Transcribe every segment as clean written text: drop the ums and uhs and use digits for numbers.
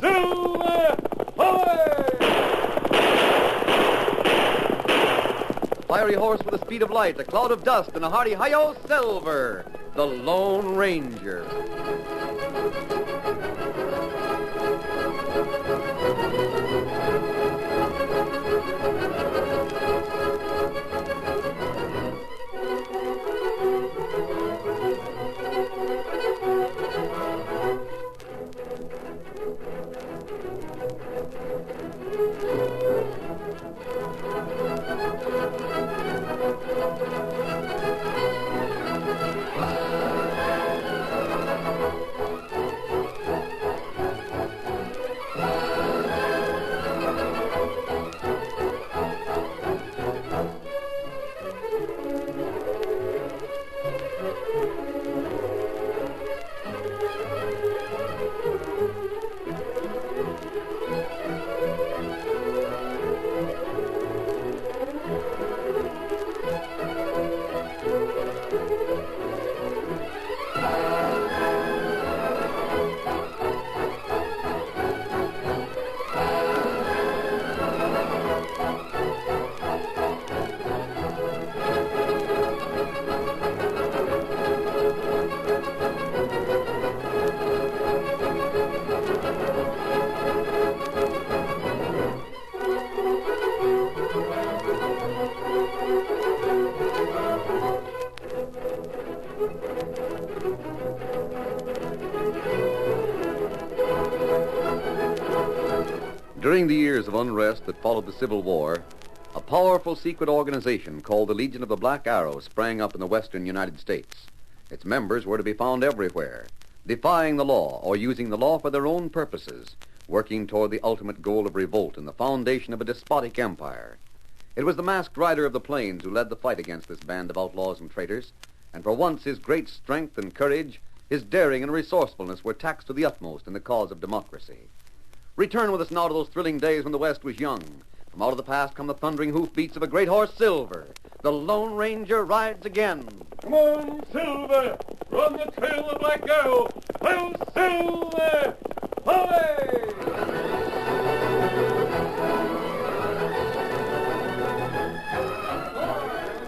Silver! Away! Fiery horse with the speed of light, a cloud of dust, and a hearty hi-yo, Silver, the Lone Ranger. During the years of unrest that followed the Civil War, a powerful secret organization called the Legion of the Black Arrow sprang up in the western United States. Its members were to be found everywhere, defying the law or using the law for their own purposes, working toward the ultimate goal of revolt and the foundation of a despotic empire. It was the masked rider of the plains who led the fight against this band of outlaws and traitors, and for once his great strength and courage, his daring and resourcefulness were taxed to the utmost in the cause of democracy. Return with us now to those thrilling days when the West was young. From out of the past come the thundering hoofbeats of a great horse, Silver. The Lone Ranger rides again. Come on, Silver! Run the trail of the Black Arrow! Well, Silver! Away!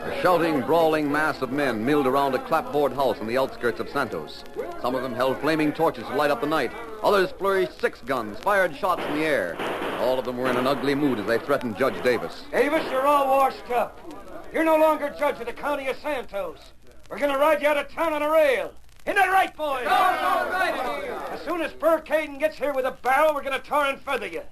A shouting, brawling mass of men milled around a clapboard house on the outskirts of Santos. Some of them held flaming torches to light up the night. Others flourished 6 guns, fired shots in the air. All of them were in an ugly mood as they threatened Judge Davis. Davis, you're all washed up. You're no longer judge of the county of Santos. We're going to ride you out of town on a rail. Isn't that right, boys? All right. As soon as Burr Caden gets here with a barrel, we're going to tar and feather you.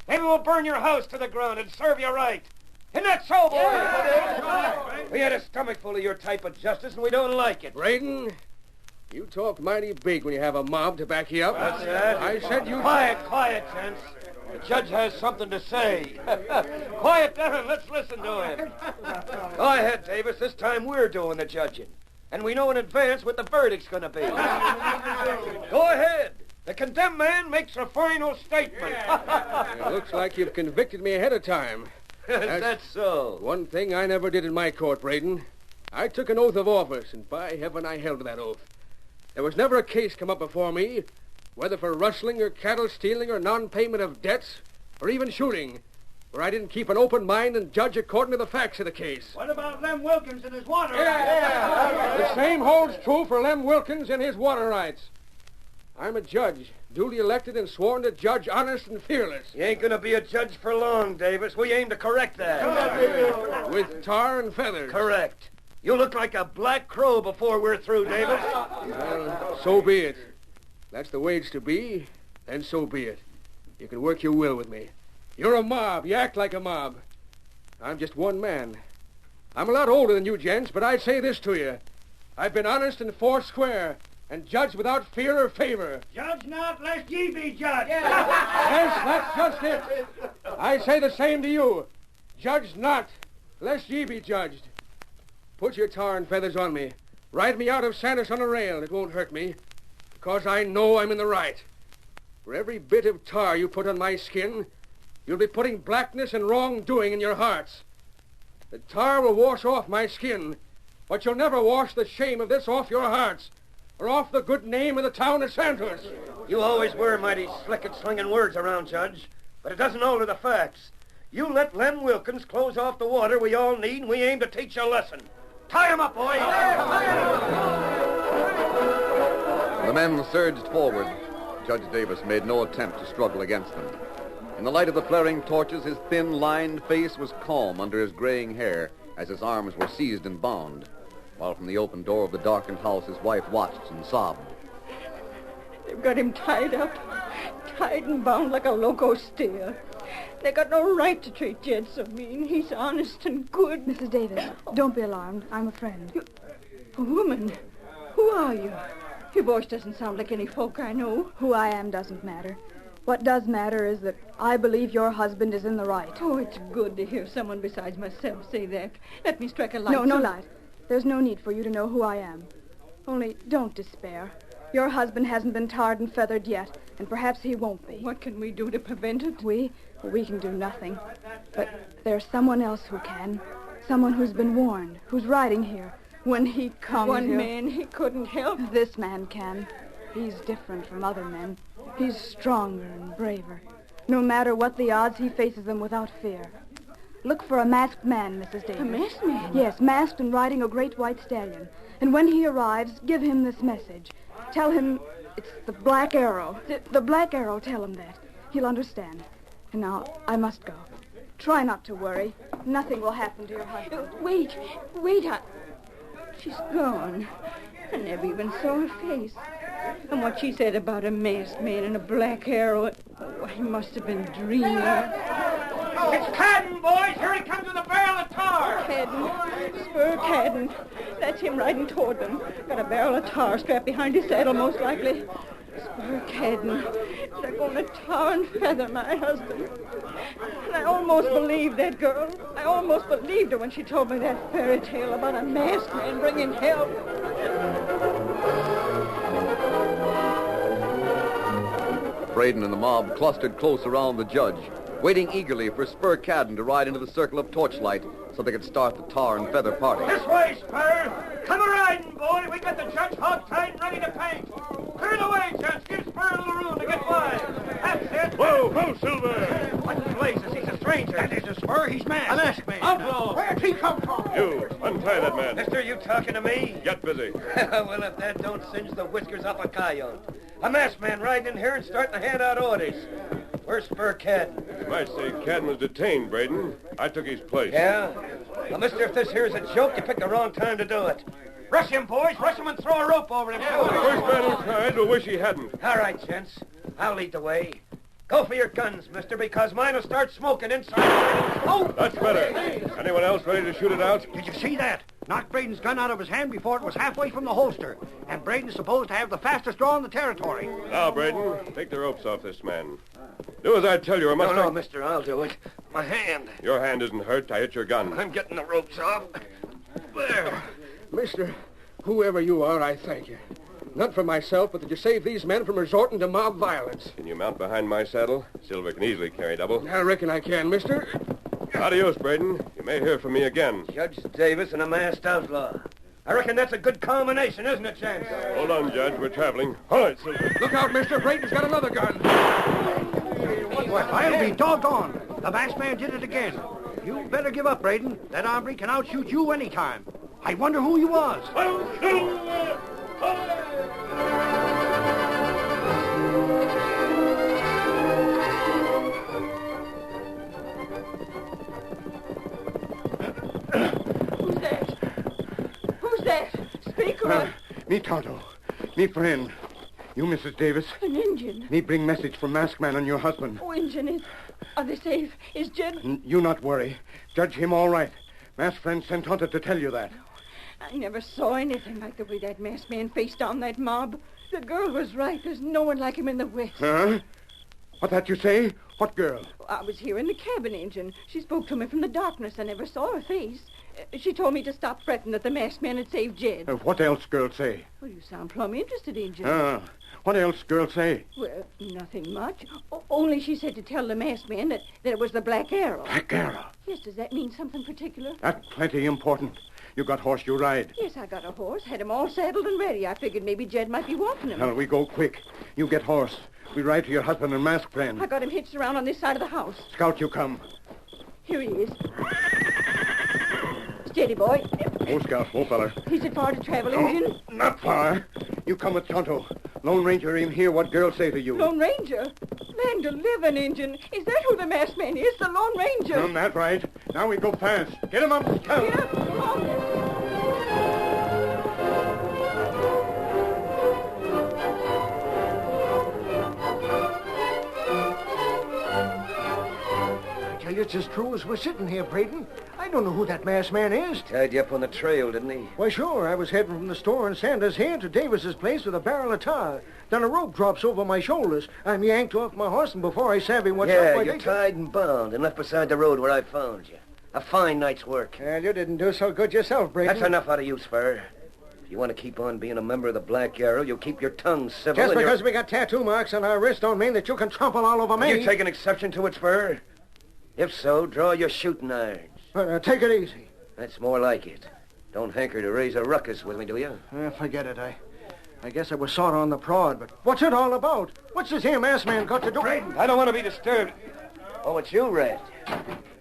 Maybe we'll burn your house to the ground and serve you right. Isn't that so, boys? Yeah. We had a stomach full of your type of justice, and we don't like it. Braden, you talk mighty big when you have a mob to back you up. That's it. I said you... Quiet, gents. The judge has something to say. Quiet down. Let's listen to him. Go ahead, Davis. This time we're doing the judging. And we know in advance what the verdict's going to be. Go ahead. The condemned man makes a final statement. It looks like you've convicted me ahead of time. That's so. One thing I never did in my court, Braden. I took an oath of office, and by heaven I held to that oath. There was never a case come up before me, whether for rustling or cattle stealing or non-payment of debts or even shooting, where I didn't keep an open mind and judge according to the facts of the case. What about Lem Wilkins and his water rights? The same holds true for Lem Wilkins and his water rights. I'm a judge, duly elected and sworn to judge honest and fearless. You ain't gonna be a judge for long, Davis. We aim to correct that. With tar and feathers. Correct. You look like a black crow before we're through, Davis. Well, so be it. That's the way it's to be, then so be it. You can work your will with me. You're a mob. You act like a mob. I'm just one man. I'm a lot older than you gents, but I'd say this to you. I've been honest and foursquare, and judged without fear or favor. Judge not, lest ye be judged. Yes, that's just it. I say the same to you. Judge not, lest ye be judged. Put your tar and feathers on me. Ride me out of Santos on a rail. It won't hurt me, because I know I'm in the right. For every bit of tar you put on my skin, you'll be putting blackness and wrongdoing in your hearts. The tar will wash off my skin, but you'll never wash the shame of this off your hearts. or off the good name of the town of Santos. You always were mighty slick at slinging words around, Judge. But it doesn't alter the facts. You let Lem Wilkins close off the water we all need, and we aim to teach you a lesson. Tie him up, boys! The men surged forward. Judge Davis made no attempt to struggle against them. In the light of the flaring torches, his thin, lined face was calm under his graying hair as his arms were seized and bound, while from the open door of the darkened house his wife watched and sobbed. They've got him tied up, tied and bound like a loco steer. They got no right to treat Jed so mean. He's honest and good. Mrs. Davis, don't be alarmed. I'm a friend. A woman? Who are you? Your voice doesn't sound like any folk I know. Who I am doesn't matter. What does matter is that I believe your husband is in the right. Oh, it's good to hear someone besides myself say that. Let me strike a light. No light. There's no need for you to know who I am. Only don't despair. Your husband hasn't been tarred and feathered yet, and perhaps he won't be. What can we do to prevent it? We can do nothing. But there's someone else who can. Someone who's been warned, who's riding here. When he comes, One man he couldn't help. This man can. He's different from other men. He's stronger and braver. No matter what the odds, he faces them without fear. Look for a masked man, Mrs. Davis. A masked man? Yes, masked and riding a great white stallion. And when he arrives, give him this message. Tell him it's the Black Arrow. The Black Arrow, tell him that. He'll understand. And now, I must go. Try not to worry. Nothing will happen to your husband. Wait. She's gone. I never even saw her face. And what she said about a masked man and a black arrow, I must have been dreaming. It's Cadden, boys! Here he comes with a barrel of tar! Cadden. Spur Cadden. That's him riding toward them. Got a barrel of tar strapped behind his saddle, most likely. Spur Cadden. They're going to tar and feather my husband. And I almost believed that girl. I almost believed her when she told me that fairy tale about a masked man bringing help. Braden and the mob clustered close around the judge, waiting eagerly for Spur Cadden to ride into the circle of torchlight so they could start the tar and feather party. This way, Spur! Come a-riding, boy! We got the judge hog-tied and ready to paint! Clear the way, Judge! Give Spur a little room to get by! That's it! Whoa, Silver! What blazes? He's a stranger! That isn't Spur, he's masked! A masked man! Outlaw! Where'd he come from? You, untie that man. Mister, you talking to me? Get busy. Well, if that don't singe the whiskers off a coyote. A masked man riding in here and starting to hand out orders. Where's Spur Cadden? You might say Cadden was detained, Braden. I took his place. Yeah? Well, mister, if this here's a joke, you picked the wrong time to do it. Rush him, boys. Rush him and throw a rope over him. The first man who tried will wish he hadn't. All right, gents. I'll lead the way. Go for your guns, mister, because mine will start smoking inside. Oh! That's better. Anyone else ready to shoot it out? Did you see that? Knocked Braden's gun out of his hand before it was halfway from the holster. And Braden's supposed to have the fastest draw in the territory. Now, Braden, take the ropes off this man. Do as I tell you, or must No, mister, I'll do it. My hand. Your hand isn't hurt. I hit your gun. I'm getting the ropes off. There. Mister, whoever you are, I thank you. Not for myself, but that you saved these men from resorting to mob violence. Can you mount behind my saddle? Silver can easily carry double. I reckon I can, mister. Adios, Braden. You may hear from me again. Judge Davis and a masked outlaw. I reckon that's a good combination, isn't it, gents? Hold on, Judge. We're traveling. All right, Silver. Look out, mister. Braden's got another gun. Well, I'll be doggone. The masked man did it again. You better give up, Braden. That hombre can outshoot you any time. I wonder who he was. Who's that? Speak or... Me Tonto. Me friend. You, Mrs. Davis. An Indian. Me bring message from masked man and your husband. Oh, Indian, are they safe? Is Jed... You not worry. Judge him all right. Masked friend sent Tonto to tell you that. I never saw anything like the way that masked man faced down that mob. The girl was right. There's no one like him in the West. Huh? What that you say? What girl? I was here in the cabin, Injun. She spoke to me from the darkness. I never saw her face. She told me to stop fretting that the masked man had saved Jed. What else girl say? Well, you sound plumb interested, Injun. What else girl say? Well, nothing much. Only she said to tell the masked man that it was the Black Arrow. Black Arrow. Yes, does that mean something particular? That's plenty important. You got horse you ride. Yes, I got a horse. Had him all saddled and ready. I figured maybe Jed might be wanting him. Now, we go quick. You get horse. We ride to your husband and masked friend. I got him hitched around on this side of the house. Scout, you come. Here he is. Steady, boy. Oh, Scout. Oh, feller. Is it far to travel, Injun? Not far. You come with Tonto. Lone Ranger ain't hear what girl say to you. Lone Ranger? Land of living, Injun. Is that who the masked man is, the Lone Ranger? That's right. Now we go fast. Get him up, Scout. Get up. Come on. I tell you, it's as true as we're sitting here, Braden. I don't know who that masked man is. Tied you up on the trail, didn't he? Why, sure. I was heading from the store in Sanders here to Davis's place with a barrel of tar. Then a rope drops over my shoulders. I'm yanked off my horse, and before I savvy what's up, Yeah, why, you're tied and bound and left beside the road where I found you. A fine night's work. Well, you didn't do so good yourself, Braden. That's enough out of you, Spur. If you want to keep on being a member of the Black Arrow, you'll keep your tongue civil. Just and because we got tattoo marks on our wrist don't mean that you can trample all over me. You take an exception to it, Spur? If so, draw your shooting irons. Take it easy. That's more like it. Don't hanker to raise a ruckus with me, do you? Forget it. I guess I was sort on the prod, but what's it all about? What's this here masked man got to do? Braden, I don't want to be disturbed. Oh, it's you, Red.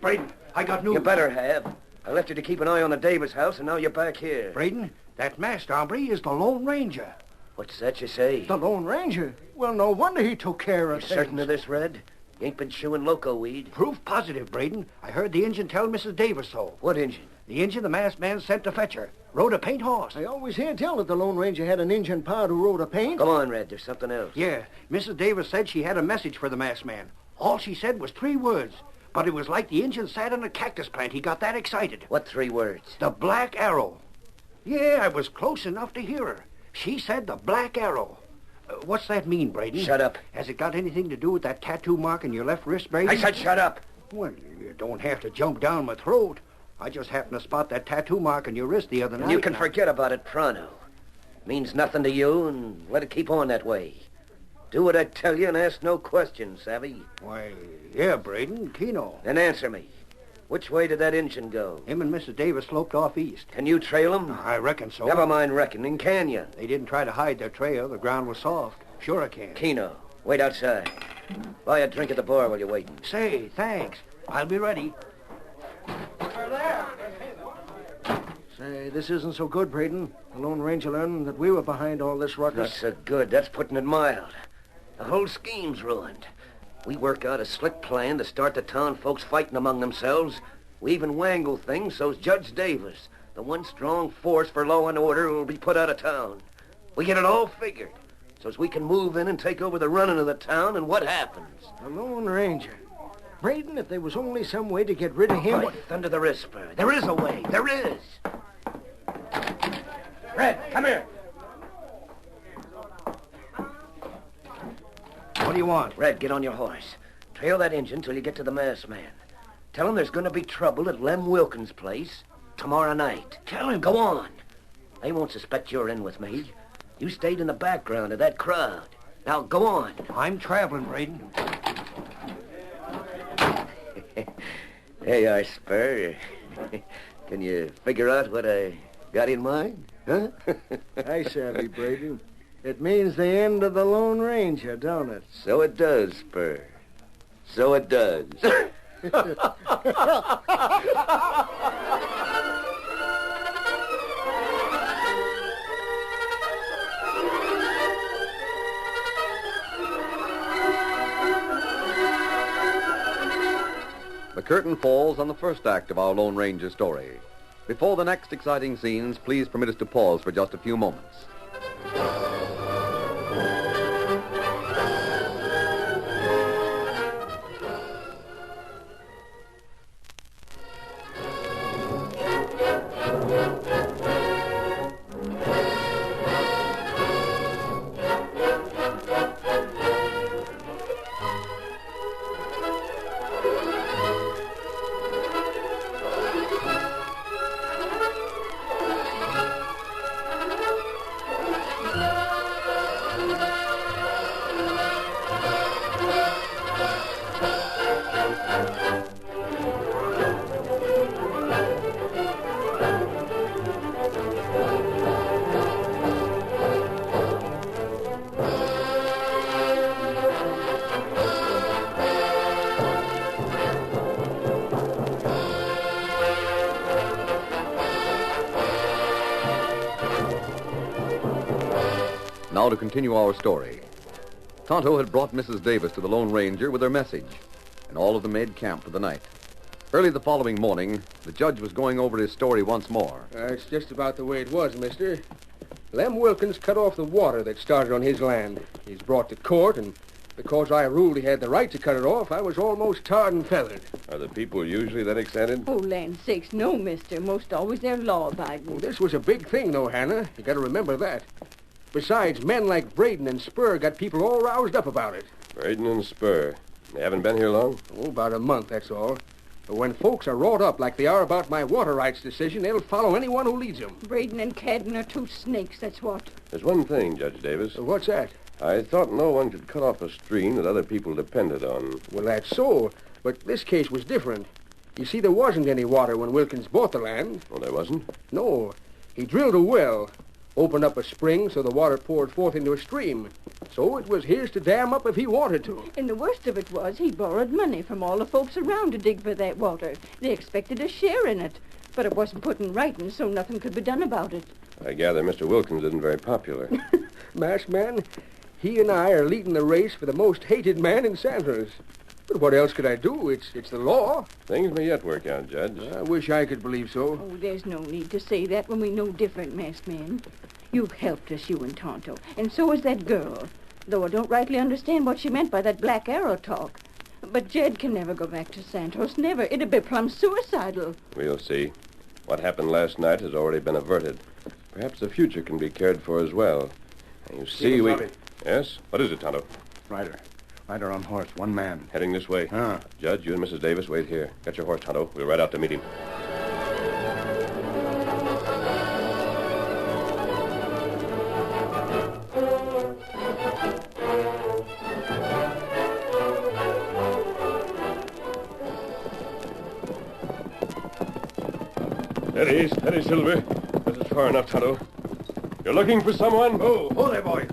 Braden, I got news. You better have. I left you to keep an eye on the Davis house, and now you're back here. Braden, that masked hombre is the Lone Ranger. What's that you say? The Lone Ranger? Well, no wonder he took care of You things. certain of this, Red? You ain't been chewing loco weed? Proof positive, Braden. I heard the Injun tell Mrs. Davis so. What Injun? The Injun the masked man sent to fetch her. Rode a paint horse. I always hear tell that the Lone Ranger had an Injun pard who rode a paint. Come on, Red. There's something else. Yeah, Mrs. Davis said she had a message for the masked man. All she said was 3 words. But it was like the Injun sat in a cactus plant. He got that excited. What 3 words? The Black Arrow. Yeah, I was close enough to hear her. She said the Black Arrow. What's that mean, Braden? Shut up. Has it got anything to do with that tattoo mark in your left wrist, Braden? I said shut up. Well, you don't have to jump down my throat. I just happened to spot that tattoo mark on your wrist the other night. And you can forget about it pronto. Means nothing to you, and let it keep on that way. Do what I tell you and ask no questions, savvy? Why, yeah, Braden, Keno. Then answer me. Which way did that Injun go? Him and Mrs. Davis sloped off east. Can you trail him? I reckon so. Never mind reckoning, can you? They didn't try to hide their trail. The ground was soft. Sure I can. Keno, wait outside. Buy a drink at the bar while you're waiting. Say, thanks. I'll be ready. Say, this isn't so good, Braden. The Lone Ranger learned that we were behind all this Not ruckus. so good. That's putting it mild. The whole scheme's ruined. We work out a slick plan to start the town folks fighting among themselves. We even wangle things so's Judge Davis, the one strong force for law and order, will be put out of town. We get it all figured, so's we can move in and take over the running of the town, and what happens? The Lone Ranger. Braden, if there was only some way to get rid of him... By thunder the whisper. There is a way. There is. Red, come here. What do you want? Red, get on your horse. Trail that engine till you get to the masked man. Tell him there's going to be trouble at Lem Wilkins' place tomorrow night. Tell him. Go on. They won't suspect you're in with me. You stayed in the background of that crowd. Now, go on. I'm traveling, Braden. There you are, Spur. Can you figure out what I got in mind? Huh? I savvy, Braden. It means the end of the Lone Ranger, don't it? So it does, Spur. So it does. The curtain falls on the first act of our Lone Ranger story. Before the next exciting scenes, please permit us to pause for just a few moments. Now to continue our story. Tonto had brought Mrs. Davis to the Lone Ranger with her message, and all of them made camp for the night. Early the following morning, the judge was going over his story once more. It's just about the way it was, mister. Lem Wilkins cut off the water that started on his land. He's brought to court, and because I ruled he had the right to cut it off, I was almost tarred and feathered. Are the people usually that excited? Oh, land sakes, no, mister. Most always they're law-abiding. Well, this was a big thing, though, Hannah. You got to remember that. Besides, men like Braden and Spur got people all roused up about it. Braden and Spur. They haven't been here long? Oh, about a month, that's all. But when folks are wrought up like they are about my water rights decision, they'll follow anyone who leads them. Braden and Cadden are two snakes, that's what. There's one thing, Judge Davis. What's that? I thought no one could cut off a stream that other people depended on. Well, that's so. But this case was different. You see, there wasn't any water when Wilkins bought the land. Oh, there wasn't? No. He drilled a well, opened up a spring so the water poured forth into a stream. So it was his to dam up if he wanted to. And the worst of it was he borrowed money from all the folks around to dig for that water. They expected a share in it. But it wasn't put in writing, so nothing could be done about it. I gather Mr. Wilkins isn't very popular. Masked man, he and I are leading the race for the most hated man in Santos. But what else could I do? It's the law. Things may yet work out, Judge. I wish I could believe so. Oh, there's no need to say that when we know different, masked man. You've helped us, you and Tonto, and so has that girl. Though I don't rightly understand what she meant by that Black Arrow talk. But Jed can never go back to Santos, never. It'd be plumb suicidal. We'll see. What happened last night has already been averted. Perhaps the future can be cared for as well. You see, we... Yes? What is it, Tonto? Rider on horse, one man. Heading this way. Judge, you and Mrs. Davis wait here. Get your horse, Tonto. We'll ride out to meet him. Steady, Silver. This is far enough, Tonto. You're looking for someone? Oh, there, boy.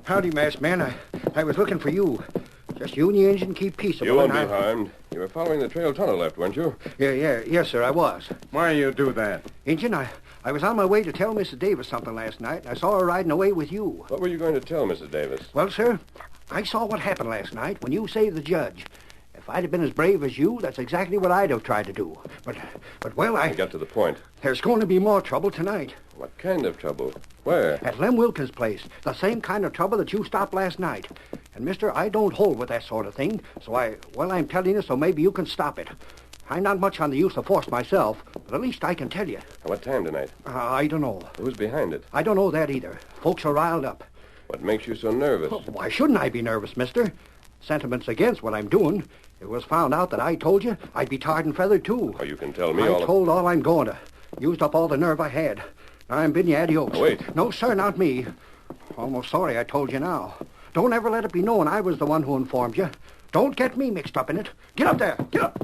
Howdy, masked man. I was looking for you. Just you and the engine keep peaceable. You won't be harmed. You were following the trail Tonto left, weren't you? Yes, sir, I was. Why you do that? Engine, I was on my way to tell Mrs. Davis something last night, and I saw her riding away with you. What were you going to tell Mrs. Davis? Well, sir, I saw what happened last night when you saved the judge. If I'd have been as brave as you, that's exactly what I'd have tried to do. But well, I got to the point. There's going to be more trouble tonight. What kind of trouble? Where? At Lem Wilkins' place. The same kind of trouble that you stopped last night. And, mister, I don't hold with that sort of thing, so I'm telling you so maybe you can stop it. I'm not much on the use of force myself, but at least I can tell you. What time tonight? I don't know. Who's behind it? I don't know that either. Folks are riled up. What makes you so nervous? Why shouldn't I be nervous, mister? Sentiments against what I'm doing. If it was found out that I told you, I'd be tarred and feathered, too. Oh, you can tell me I told all I'm going to. Used up all the nerve I had. Now I'm bidding you adios. Oh, wait. No, sir, not me. Almost sorry I told you now. Don't ever let it be known I was the one who informed you. Don't get me mixed up in it. Get up there. Get up.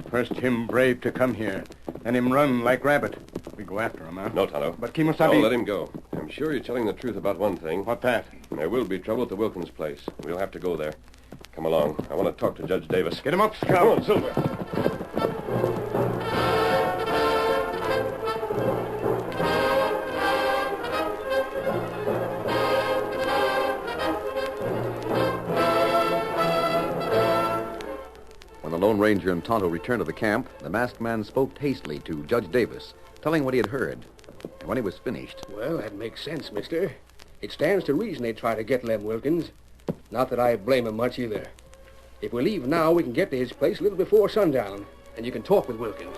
First him brave to come here, and him run like rabbit. We go after him, huh? No, Tonto. But Kimosabe... Don't let him go. I'm sure you're telling the truth about one thing. What that? There will be trouble at the Wilkins place. We'll have to go there. Come along. I want to talk to Judge Davis. Get him up, Scout. Come on, Silver. When the Lone Ranger and Tonto returned to the camp, the masked man spoke hastily to Judge Davis, telling what he had heard. And when he was finished... Well, that makes sense, mister. It stands to reason they'd try to get Lem Wilkins. Not that I blame him much either. If we leave now, we can get to his place a little before sundown, and you can talk with Wilkins.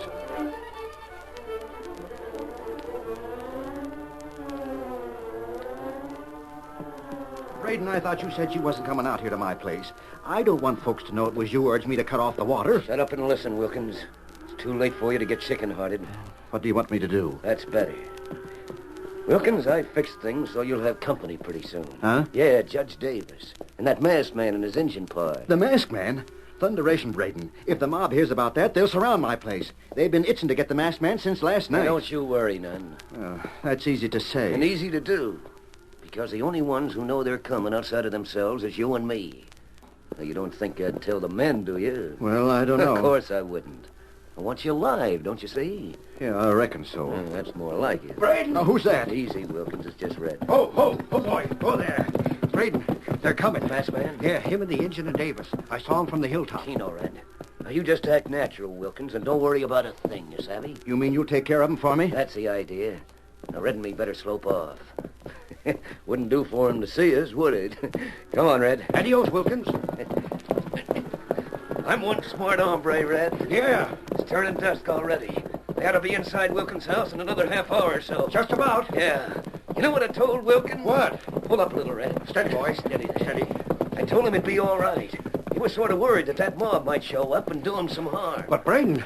Braden, I thought you said you wasn't coming out here to my place. I don't want folks to know it was you urged me to cut off the water. Shut up and listen, Wilkins. It's too late for you to get chicken-hearted. What do you want me to do? That's better. Wilkins, I fixed things so you'll have company pretty soon. Huh? Yeah, Judge Davis. And that masked man and his engine part. The masked man? Thunderation, Braden. If the mob hears about that, they'll surround my place. They've been itching to get the masked man since last night. Now, don't you worry none. That's easy to say. And easy to do. Because the only ones who know they're coming outside of themselves is you and me. Now, you don't think I'd tell the men, do you? Well, I don't know. Of course I wouldn't. I want you alive, don't you see? Yeah, I reckon so. Well, that's more like it. Braden! Now, who's that? Easy, Wilkins. It's just Red. Oh, boy. Oh, there. Braden, they're coming. Masked man? Yeah, him and the Injun and Davis. I saw him from the hilltop. Keno, Red. Now, you just act natural, Wilkins, and don't worry about a thing, you savvy? You mean you'll take care of him for me? That's the idea. Now, Red and me better slope off. Wouldn't do for him to see us, would it? Come on, Red. Adios, Wilkins. I'm one smart hombre, Red. Yeah. It's turning dusk already. They ought to be inside Wilkins' house in another half hour or so. Just about. Yeah. You know what I told Wilkins? What? Pull up a little, Red. Steady, boy. Steady. I told him it'd be all right. He was sort of worried that mob might show up and do him some harm. But, Braden,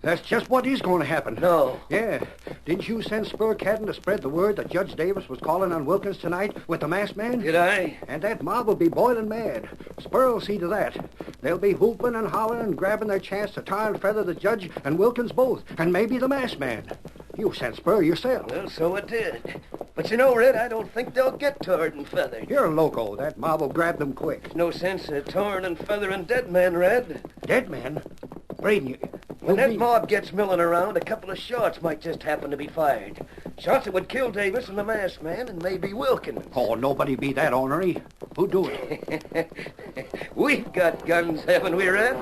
that's just what is going to happen. No. Yeah. Didn't you send Spur Cadden to spread the word that Judge Davis was calling on Wilkins tonight with the masked man? Did I? And that mob will be boiling mad. Spur will see to that. They'll be whooping and hollering and grabbing their chance to tar and feather the judge and Wilkins both, and maybe the masked man. You sent Spur yourself. Well, so it did. But you know, Red, I don't think they'll get tarred and feathered. You're loco. That mob will grab them quick. No sense of tarring and feathering dead men, Red. Dead men? Braden, when that mob gets milling around, a couple of shots might just happen to be fired. Shots that would kill Davis and the masked man and maybe Wilkins. Oh, nobody be that ornery. Who'd do it? We've got guns, haven't we, Red?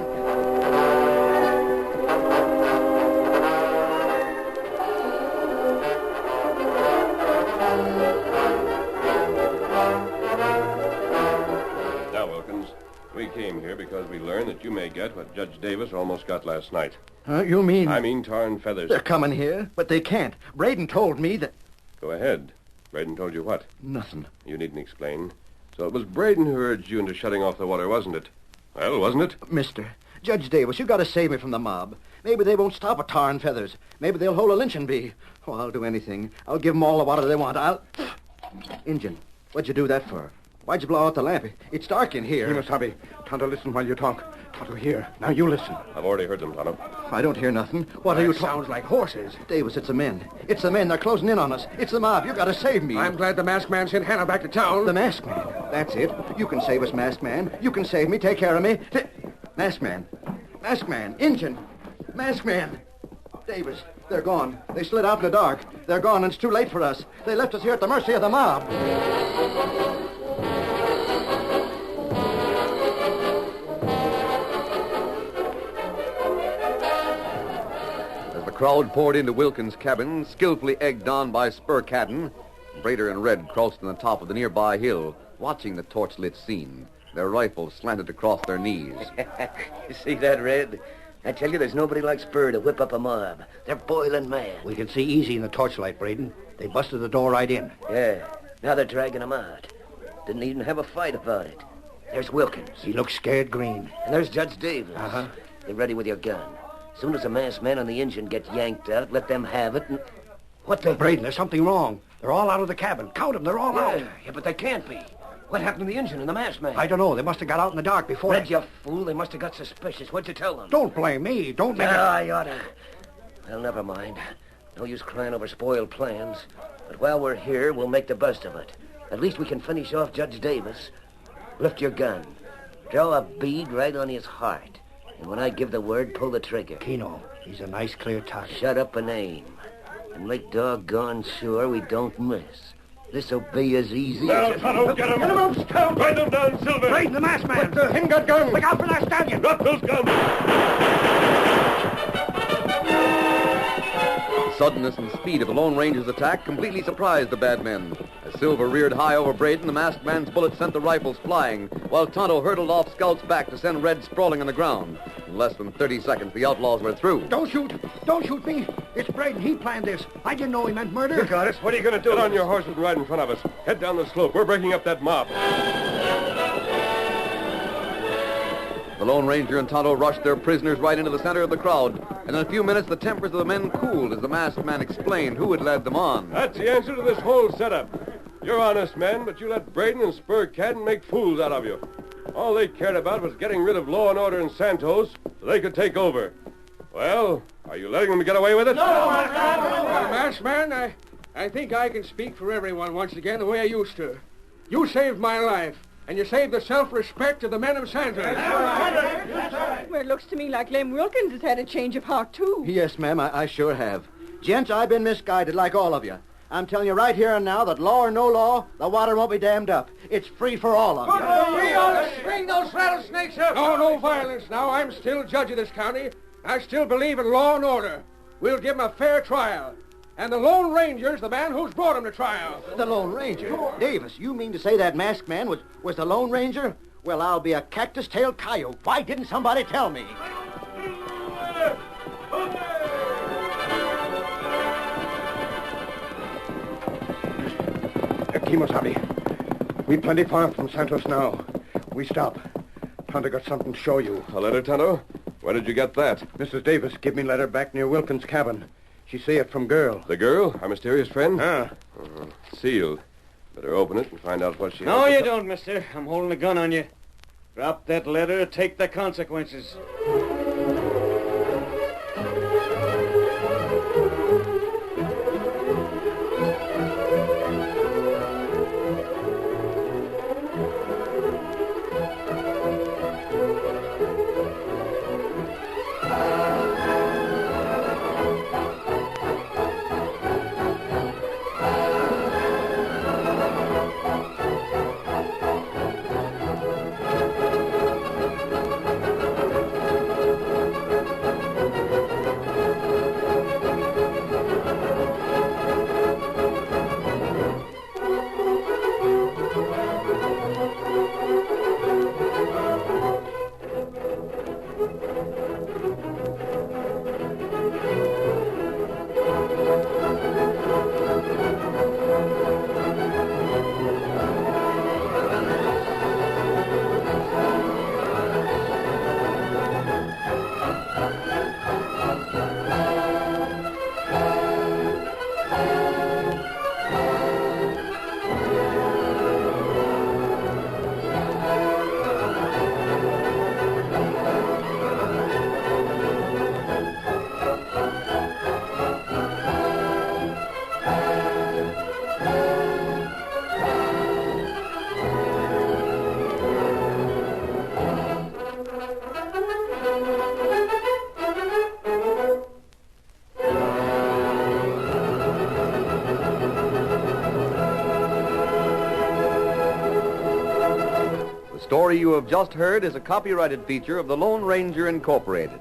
Now, Wilkins, we came here because we learned that you may get what Judge Davis almost got last night. You mean... I mean tar and feathers. They're coming here, but they can't. Braden told me that... Go ahead. Braden told you what? Nothing. You needn't explain. So it was Braden who urged you into shutting off the water, wasn't it? Well, wasn't it? Mister, Judge Davis, you got to save me from the mob. Maybe they won't stop at tar and feathers. Maybe they'll hold a lynching bee. Oh, I'll do anything. I'll give them all the water they want. Injun, what'd you do that for? Why'd you blow out the lamp? It's dark in here. Kimasabi, Tonto, listen while you talk. Tonto, here. Now you listen. I've already heard them, Tonto. I don't hear nothing. What are you talking? Sounds like horses. Davis, it's the men. It's the men. They're closing in on us. It's the mob. You got to save me. I'm glad the masked man sent Hannah back to town. The masked man. That's it. You can save us, masked man. You can save me. Take care of me. Masked man. Masked man. Injun. Masked man. Davis. They're gone. They slid out in the dark. They're gone, and it's too late for us. They left us here at the mercy of the mob. As the crowd poured into Wilkins' cabin, skillfully egged on by Spur Cadden, Brader and Red crouched on the top of the nearby hill, watching the torch-lit scene, their rifles slanted across their knees. You see that, Red? I tell you, there's nobody like Spur to whip up a mob. They're boiling mad. We can see easy in the torchlight, Braden. They busted the door right in. Yeah. Now they're dragging him out. Didn't even have a fight about it. There's Wilkins. He looks scared green. And there's Judge Davis. Uh-huh. Get ready with your gun. As soon as the masked man on the engine gets yanked out, let them have it and... What the... Braden, there's something wrong. They're all out of the cabin. Count them. They're all out. Yeah, but they can't be. What happened to the engine and the masked man? I don't know. They must have got out in the dark before... Red, you fool. They must have got suspicious. What'd you tell them? Don't blame me. Don't make I oughta. Well, never mind. No use crying over spoiled plans. But while we're here, we'll make the best of it. At least we can finish off Judge Davis. Lift your gun. Draw a bead right on his heart. And when I give the word, pull the trigger. Keno, he's a nice, clear target. Shut up and aim. And make doggone sure we don't miss. This'll be as easy Now, as... Tonto, get him! Get him out, Scout! Ride them down, Silver! Braden, the masked man! Him got guns. Look out for that stallion! Drop those guns! The suddenness and speed of the Lone Ranger's attack completely surprised the bad men. As Silver reared high over Braden, the masked man's bullet sent the rifles flying, while Tonto hurtled off Scout's back to send Red sprawling on the ground. In less than 30 seconds, the outlaws were through. Don't shoot! Don't shoot me! It's Braden. He planned this. I didn't know he meant murder. You got us. What are you going to do? Get on your horses and ride in front of us. Head down the slope. We're breaking up that mob. The Lone Ranger and Tonto rushed their prisoners right into the center of the crowd, and in a few minutes the tempers of the men cooled as the masked man explained who had led them on. That's the answer to this whole setup. You're honest men, but you let Braden and Spur Cadden make fools out of you. All they cared about was getting rid of law and order in Santos so they could take over. Well, are you letting them get away with it? Masked man, I think I can speak for everyone once again the way I used to. You saved my life, and you save the self-respect of the men of Santos. Well, it looks to me like Lem Wilkins has had a change of heart, too. Yes, ma'am, I sure have. Gents, I've been misguided like all of you. I'm telling you right here and now that law or no law, the water won't be dammed up. It's free for all of you. We ought to string those rattlesnakes up. No violence now. I'm still judge of this county. I still believe in law and order. We'll give him a fair trial. And the Lone Ranger's the man who's brought him to trial. The Lone Ranger? Davis, you mean to say that masked man was the Lone Ranger? Well, I'll be a cactus-tailed coyote. Why didn't somebody tell me? Kimosabe, we plenty far from Santos now. We stop. Tonto got something to show you. A letter, Tonto? Where did you get that? Mrs. Davis give me letter back near Wilkins' cabin. She say it from girl. The girl? Our mysterious friend? Uh-huh. Sealed. Better open it and find out what she No, has. you don't, mister. I'm holding a gun on you. Drop that letter, take the consequences. The story you have just heard is a copyrighted feature of the Lone Ranger Incorporated.